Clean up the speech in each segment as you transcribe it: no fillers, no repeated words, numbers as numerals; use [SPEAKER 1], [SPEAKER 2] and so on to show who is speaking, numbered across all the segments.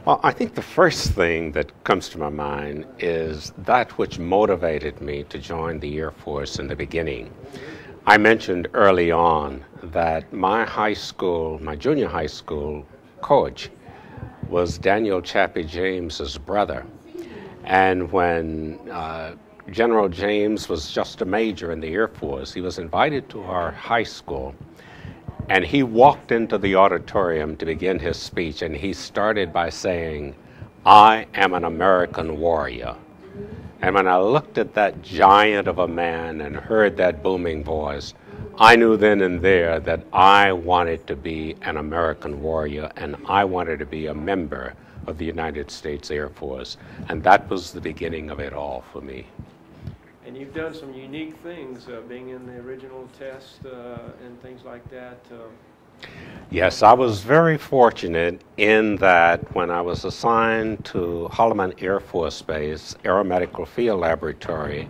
[SPEAKER 1] Well, I think the first thing that comes to my mind is that which motivated me to join the Air Force in the beginning. I mentioned early on that my junior high school coach was Daniel Chappie James's brother. And when General James was just a major in the Air Force, he was invited to our high school. And he walked into the auditorium to begin his speech, and he started by saying, "I am an American warrior." And when I looked at that giant of a man and heard that booming voice, I knew then and there that I wanted to be an American warrior, and I wanted to be a member of the United States Air Force. And that was the beginning of it all for me.
[SPEAKER 2] And you've done some unique things, being in the original test and things like that.
[SPEAKER 1] Yes, I was very fortunate in that when I was assigned to Holloman Air Force Base Aeromedical Field Laboratory,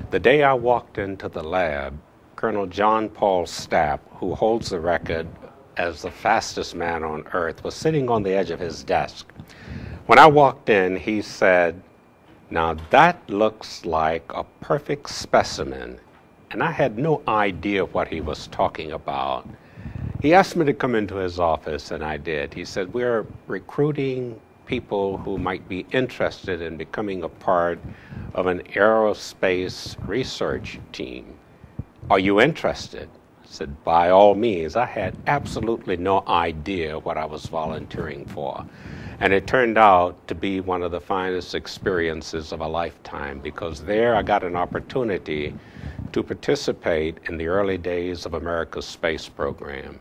[SPEAKER 1] the day I walked into the lab, Colonel John Paul Stapp, who holds the record as the fastest man on Earth, was sitting on the edge of his desk. When I walked in, he said, "Now that looks like a perfect specimen." And I had no idea what he was talking about. He asked me to come into his office, and I did. He said, "We're recruiting people who might be interested in becoming a part of an aerospace research team. Are you interested?" I said, "By all means." I had absolutely no idea what I was volunteering for. And it turned out to be one of the finest experiences of a lifetime, because there I got an opportunity to participate in the early days of America's space program.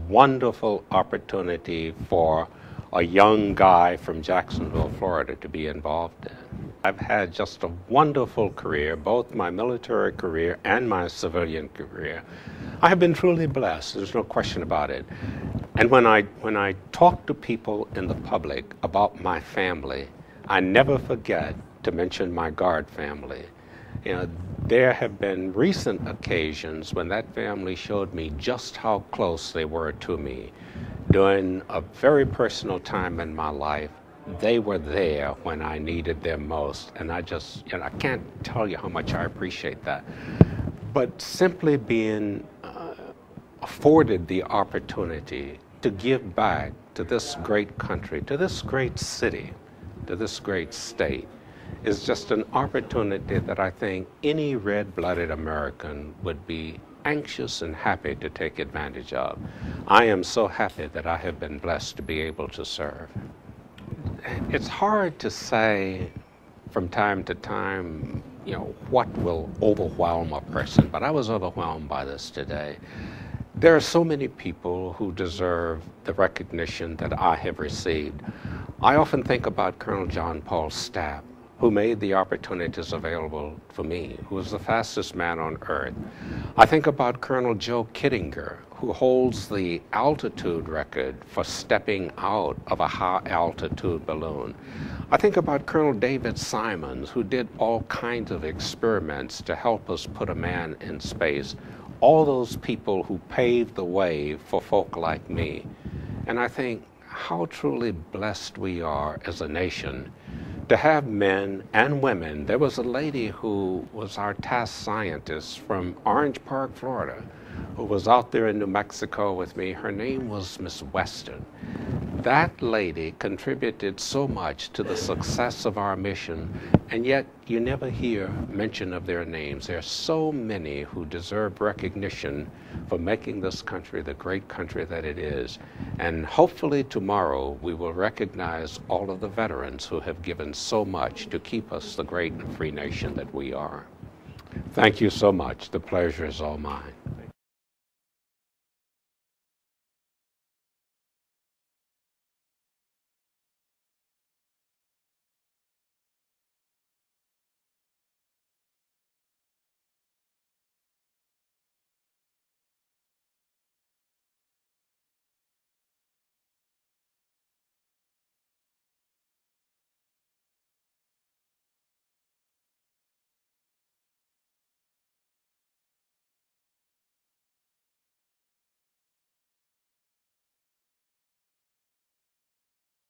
[SPEAKER 1] Wonderful opportunity for a young guy from Jacksonville, Florida, to be involved in. I've had just a wonderful career, both my military career and my civilian career. I have been truly blessed, there's no question about it. And when I talk to people in the public about my family, I never forget to mention my Guard family. You know, there have been recent occasions when that family showed me just how close they were to me. During a very personal time in my life, they were there when I needed them most. And I can't tell you how much I appreciate that. But simply being afforded the opportunity to give back to this great country, to this great city, to this great state, is just an opportunity that I think any red-blooded American would be anxious and happy to take advantage of. I am so happy that I have been blessed to be able to serve. It's hard to say from time to time, what will overwhelm a person, but I was overwhelmed by this today. There are so many people who deserve the recognition that I have received. I often think about Colonel John Paul Stapp, who made the opportunities available for me, who was the fastest man on Earth. I think about Colonel Joe Kittinger, who holds the altitude record for stepping out of a high-altitude balloon. I think about Colonel David Simons, who did all kinds of experiments to help us put a man in space. All those people who paved the way for folk like me. And I think how truly blessed we are as a nation to have men and women. There was a lady who was our task scientist from Orange Park, Florida, who was out there in New Mexico with me. Her name was Miss Weston. That lady contributed so much to the success of our mission, and yet you never hear mention of their names. There are so many who deserve recognition for making this country the great country that it is. And hopefully tomorrow we will recognize all of the veterans who have given so much to keep us the great and free nation that we are. Thank you so much. The pleasure is all mine.